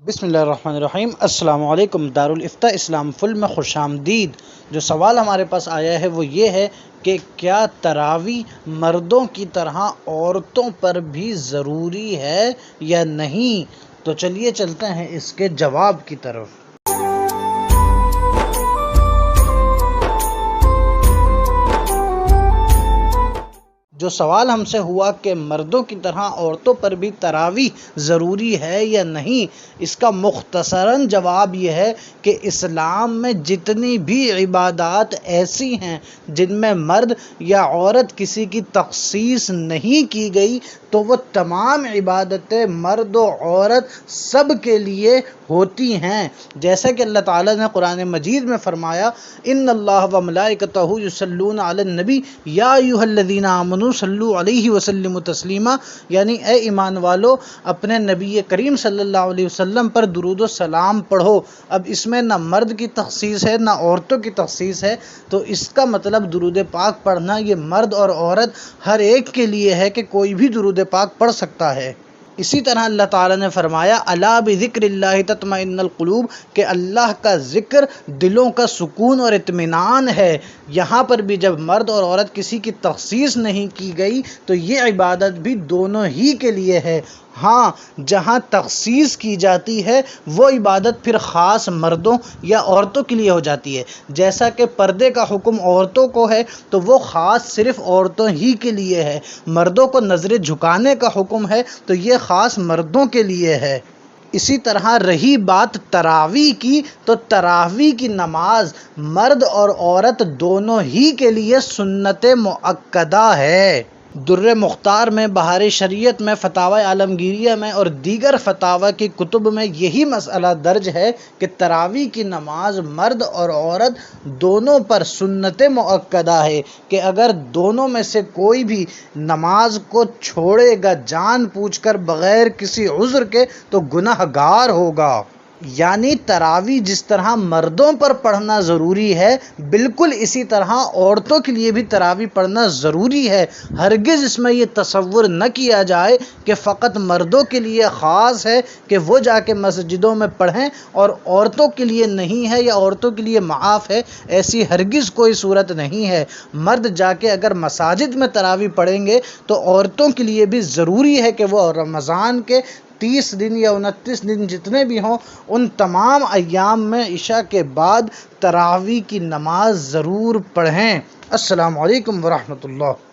بسم اللہ الرحمن الرحیم۔ السلام علیکم۔ دارالفتہ اسلام فل میں خوش آمدید۔ جو سوال ہمارے پاس آیا ہے وہ یہ ہے کہ کیا تراویح مردوں کی طرح عورتوں پر بھی ضروری ہے یا نہیں؟ تو چلیے چلتے ہیں اس کے جواب کی طرف۔ جو سوال ہم سے ہوا کہ مردوں کی طرح عورتوں پر بھی تراویح ضروری ہے یا نہیں، اس کا مختصراً جواب یہ ہے کہ اسلام میں جتنی بھی عبادات ایسی ہیں جن میں مرد یا عورت کسی کی تخصیص نہیں کی گئی تو وہ تمام عبادتیں مرد و عورت سب کے لیے ہوتی ہیں، جیسا کہ اللہ تعالیٰ نے قرآن مجید میں فرمایا ان اللہ و ملائکتہ یصلون علی النبی یا ایھا الذین آمنوا صلوا علیہ وسلم تسلیما، یعنی اے ایمان والو اپنے نبی کریم صلی اللہ علیہ وسلم پر درود و سلام پڑھو۔ اب اس میں نہ مرد کی تخصیص ہے نہ عورتوں کی تخصیص ہے، تو اس کا مطلب درود پاک پڑھنا یہ مرد اور عورت ہر ایک کے لیے ہے کہ کوئی بھی درود پاک پڑھ سکتا ہے۔ اسی طرح اللہ تعالیٰ نے فرمایا الا بذکر اللہ تطمئن القلوب، کہ اللہ کا ذکر دلوں کا سکون اور اطمینان ہے۔ یہاں پر بھی جب مرد اور عورت کسی کی تخصیص نہیں کی گئی تو یہ عبادت بھی دونوں ہی کے لیے ہے۔ ہاں، جہاں تخصیص کی جاتی ہے وہ عبادت پھر خاص مردوں یا عورتوں کے لیے ہو جاتی ہے، جیسا کہ پردے کا حکم عورتوں کو ہے تو وہ خاص صرف عورتوں ہی کے لیے ہے۔ مردوں کو نظر جھکانے کا حکم ہے تو یہ خاص مردوں کے لیے ہے۔ اسی طرح رہی بات تراویح کی، تو تراویح کی نماز مرد اور عورت دونوں ہی کے لیے سنت مؤکدہ ہے۔ در مختار میں، بہار شریعت میں، فتاوی عالمگیریہ میں اور دیگر فتاوی کی کتب میں یہی مسئلہ درج ہے کہ تراویح کی نماز مرد اور عورت دونوں پر سنت مؤکدہ ہے، کہ اگر دونوں میں سے کوئی بھی نماز کو چھوڑے گا جان بوجھ کر بغیر کسی عذر کے تو گناہ گار ہوگا۔ یعنی تراویح جس طرح مردوں پر پڑھنا ضروری ہے، بالکل اسی طرح عورتوں کے لیے بھی تراویح پڑھنا ضروری ہے۔ ہرگز اس میں یہ تصور نہ کیا جائے کہ فقط مردوں کے لیے خاص ہے کہ وہ جا کے مسجدوں میں پڑھیں اور عورتوں کے لیے نہیں ہے یا عورتوں کے لیے معاف ہے، ایسی ہرگز کوئی صورت نہیں ہے۔ مرد جا کے اگر مساجد میں تراویح پڑھیں گے تو عورتوں کے لیے بھی ضروری ہے کہ وہ رمضان کے 30 دن یا 29 دن جتنے بھی ہوں ان تمام ایام میں عشاء کے بعد تراویح کی نماز ضرور پڑھیں۔ السلام علیکم ورحمۃ اللہ۔